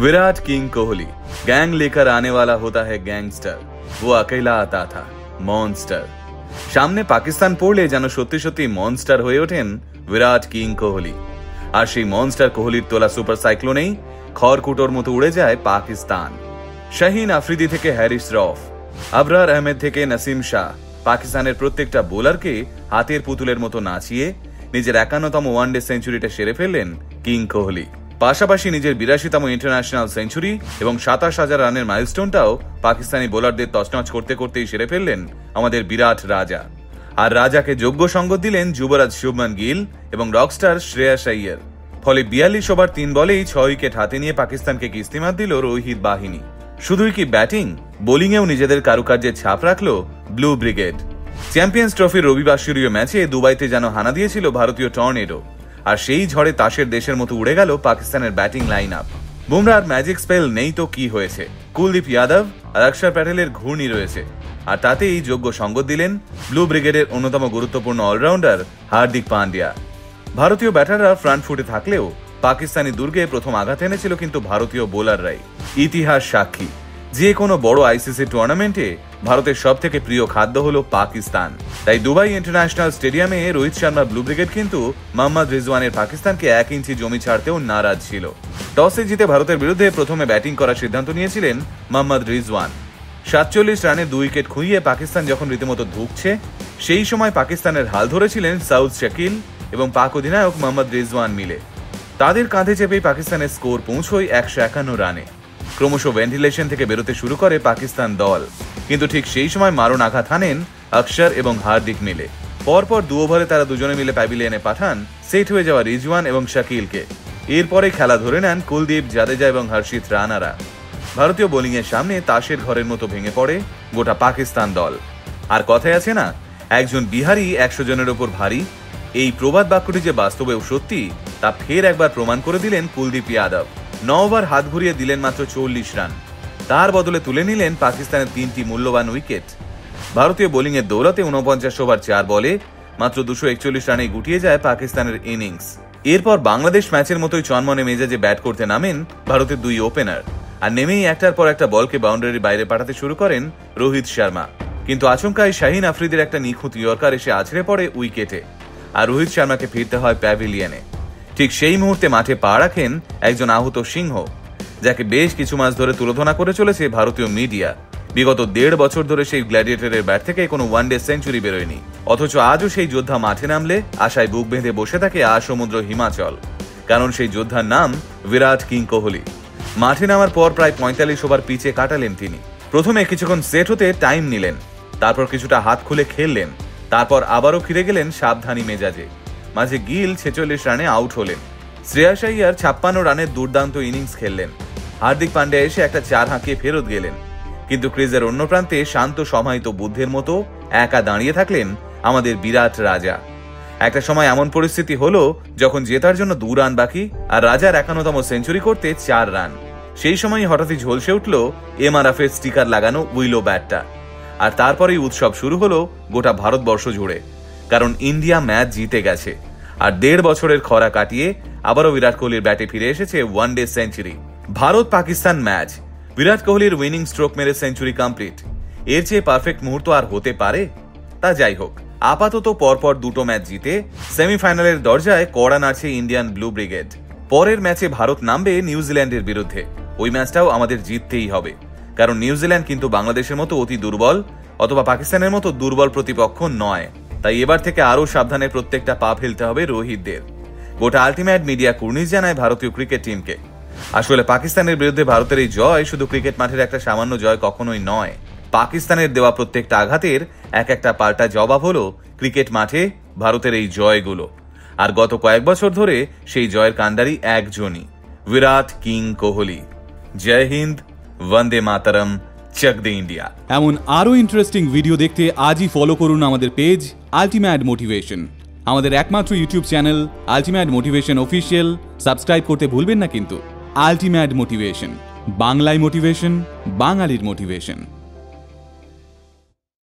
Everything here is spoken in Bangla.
विराट किंग कोहली गैंग लेकर आने वाला होता है गैंगस्टर, वो अकेला आता था मॉन्स्टर। সামনে পাকিস্তান পড়লে যেন সত্যি সত্যি মনস্টার হয়ে ওঠেন বিরাট কিং কোহলি। আর সেই মনস্টার কোহলির তোলা সুপার সাইক্লোনেই খড়কুটোর মতো উড়ে যায় পাকিস্তান। শাহিন আফ্রিদি থেকে হ্যারিস রফ, আবরার আহমেদ থেকে নাসিম শাহ, পাকিস্তানের প্রত্যেকটা বোলারকে হাতের পুতুলের মতো নাচিয়ে নিজের ৫১তম ওয়ানডে সেঞ্চুরিটা সেরে ফেললেন কিং কোহলি। পাশাপাশি নিজের ৮২তম ইন্টারন্যাশনাল সেঞ্চুরি এবং ২৭,০০০ রানের মাইলস্টোনটাও পাকিস্তানি বোলারদের তছনছ করতে করতেই সেরে ফেললেন আমাদের বিরাট রাজা। আর রাজাকে যোগ্য সঙ্গ দিলেন যুবরাজ শুভমান গিল এবং রকস্টার শ্রেয়াস আইয়ার। ফলে ৪২ ওভার ৩ বলেই ৬ উইকেট হাতে নিয়ে পাকিস্তানকে কিস্তিমাত দিল রোহিত বাহিনী। শুধুই কি ব্যাটিং, বোলিংয়েও নিজেদের কারুকার্যের ছাপ রাখল ব্লু ব্রিগেড। চ্যাম্পিয়ন্স ট্রফির রবিবাসরীয় ম্যাচে দুবাইতে যেন হানা দিয়েছিল ভারতীয় টর্নেডো। আর সেই ঝড়ে তাসের দেশের মতো উড়ে গেল পাকিস্তানের ব্যাটিং লাইন আপ। বুমরার ম্যাজিক স্পেল নেই তো কি হয়েছে, কুলদীপ যাদব আর অক্ষর প্যাটেলের ঘূর্ণি রয়েছে। আর তাতেই যোগ্য সঙ্গ দিলেন ব্লু ব্রিগেডের অন্যতম গুরুত্বপূর্ণ অলরাউন্ডার হার্দিক পান্ডিয়া। ভারতীয় ব্যাটাররা ফ্রন্ট ফুটে থাকলেও পাকিস্তানি দুর্গে প্রথম আঘাত এনেছিল কিন্তু ভারতীয় বোলাররাই। ইতিহাস সাক্ষী, যে কোনো বড় আইসিসি টুর্নামেন্টে ভারতের সব থেকে প্রিয় খাদ্য হলো পাকিস্তান। তাই দুবাই ইন্টারন্যাশনাল স্টেডিয়ামে রোহিত শর্মা ব্লু ব্রিগেড কিন্তু মোহাম্মদ রিজওয়ানের পাকিস্তানকে ১ ইঞ্চি জমি ছাড়তেও নারাজ ছিল। টসে জিতে ভারতের বিরুদ্ধে প্রথমে ব্যাটিং করার সিদ্ধান্ত নিয়েছিলেন মোহাম্মদ রিজওয়ান। ৪৭ রানে ২ উইকেট খুইয়ে পাকিস্তান যখন রীতিমতো ধুঁকছে, সেই সময় পাকিস্তানের হাল ধরেছিলেন সাউদ শাকিল এবং পাক অধিনায়ক মোহাম্মদ রিজওয়ান মিলে। তাদের কাঁধে চেপেই পাকিস্তানের স্কোর পৌঁছয় ১৫১ রানে। ক্রমশ ভেন্টিলেশন থেকে বেরোতে শুরু করে পাকিস্তান দল, কিন্তু ঠিক সেই সময় মারণ আঘাত হানেন অক্ষর এবং হার্দিক মিলে। পরপর ২ ওভারে তারা দুজনে মিলে প্যাভিলিয়নে পাঠান সেট হয়ে যাওয়া রিজওয়ান এবং শাকিলকে। এরপরে খেলা ধরে নেন কুলদীপ, জাদেজা এবং হর্ষিত রানারা। ভারতীয় বোলিংয়ের সামনে তাসের ঘরের মতো ভেঙে পড়ে গোটা পাকিস্তান দল। আর কথায় আছে না, একজন বিহারি ১০০ জনের ওপর ভারী। এই প্রবাদ বাক্যটি যে বাস্তবেও সত্যি তা ফের একবার প্রমাণ করে দিলেন কুলদীপ যাদব। ৯ ওভার হাত ঘুরিয়ে দিলেন মাত্র ৪০ রান, তার বদলে তুলে নিলেন পাকিস্তানের ৩টি মূল্যবান উইকেট। ভারতীয় বোলিংয়ের দৌলতে ৪৯ ওভার ৪ বলে মাত্র ২৪১ রানে গুটিয়ে যায় পাকিস্তানের ইনিংস। এরপর বাংলাদেশ ম্যাচের মতোই চনমনে মেজাজে ব্যাট করতে নামেন ভারতের ২ ওপেনার। আর নেমেই একটার পর একটা বলকে বাউন্ডারির বাইরে পাঠাতে শুরু করেন রোহিত শর্মা। কিন্তু আচমকায় শাহিন আফ্রিদির একটা নিখুঁত ইয়র্কার এসে আছড়ে পড়ে উইকেটে, আর রোহিত শর্মাকে ফিরতে হয় প্যাভিলিয়নে। ঠিক সেই মুহূর্তে মাঠে পা রাখেন একজন আহত সিংহ, যাকে বেশ কিছু মাস ধরে তুলোধনা করে চলেছে ভারতীয় মিডিয়া। বিগত ১.৫ বছর ধরে সেই গ্ল্যাডিয়েটরের ব্যাট থেকে কোনো ওয়ানডে সেঞ্চুরি বেরোয়নি, অথচ আজও সেই যোদ্ধা মাঠে নামলে আশায় বুক বেঁধে বসে থাকে সমুদ্র হিমাচল। কারণ সেই যোদ্ধার নাম বিরাট কিং কোহলি। মাঠে নামার পর প্রায় ৪৫ ওভার পিচে কাটালেন তিনি। প্রথমে কিছুক্ষণ সেট হতে টাইম নিলেন, তারপর কিছুটা হাত খুলে খেললেন, তারপর আবারও ফিরে গেলেন সাবধানী মেজাজে। মাঝে গিল ৪৬ রানে আউট হলেন, শ্রেয়াস আইয়ার ৫৬ রানের দুর্দান্ত ইনিংস খেললেন, হার্দিক পান্ডিয়া এসে একটা ৪ হাঁকিয়ে ফেরত গেলেন। কিন্তু ক্রিজের অন্য প্রান্তে শান্ত সমাহিত বুদ্ধের মতো একা দাঁড়িয়ে থাকলেন আমাদের বিরাট রাজা। একটা সময় এমন পরিস্থিতি হলো যখন জেতার জন্য ২ রান বাকি, আর রাজার ৫১তম সেঞ্চুরি করতে ৪ রান। সেই সময় হঠাৎই ঝলসে উঠল এমআরএফের স্টিকার লাগানো উইলো ব্যাটটা। আর তারপরেই উৎসব শুরু হলো গোটা ভারতবর্ষ জুড়ে, কারণ ইন্ডিয়া ম্যাচ জিতে গেছে। আর ১.৫ বছরের খরা কাটিয়ে আবারও বিরাট কোহলির ব্যাটে ফিরে এসেছে one day century. Bharat Pakistan match, Virat কোহলির উইনিং স্ট্রোক মেরে সেঞ্চুরি কমপ্লিট। এর চেয়ে পারফেক্ট মুহূর্ত আর হতে পারে? তা যাই হোক, আপাতত পরপর ২টো ম্যাচ জিতে সেমিফাইনালের দরজায় কড়া নাড়ছে ইন্ডিয়ান ব্লু ব্রিগেড। পরের ম্যাচে ভারত নামবে নিউজিল্যান্ডের বিরুদ্ধে। ওই ম্যাচটাও আমাদের জিততেই হবে, কারণ নিউজিল্যান্ড কিন্তু বাংলাদেশের মতো অতি দুর্বল অথবা পাকিস্তানের মতো দুর্বল প্রতিপক্ষ নয়। তাই এবার থেকে আরও সাবধানে প্রত্যেকটা পা ফেলতে হবে রোহিতদের। গোটা আলটিমেট মিডিয়া কুর্নিশ জানায় ভারতীয় ক্রিকেট টিমকে। আসলে পাকিস্তানের বিরুদ্ধে ভারতের এই জয় শুধু ক্রিকেট মাঠের একটা সামান্য জয় কখনোই নয়। পাকিস্তানের দেওয়া প্রত্যেকটা আঘাতের এক একটা পাল্টা জবাব হলো ক্রিকেট মাঠে ভারতের এই জয়গুলো। আর গত কয়েক বছর ধরে সেই জয়ের কান্ডারি একজনই, বিরাট কিং কোহলি। জয় হিন্দ, বন্দে মাতরম, চক দে ইন্ডিয়া। এমন আরো ইন্টারেস্টিং ভিডিও দেখতে আজই ফলো করুন আমাদের পেজ আলটিমেট মোটিভেশন। আমাদের একমাত্র YouTube channel ultimate motivation official subscribe করতে ভুলবেন না কিন্তু। আলটিমেট মোটিভেশন, বাংলায় মোটিভেশন, বাঙালির মোটিভেশন।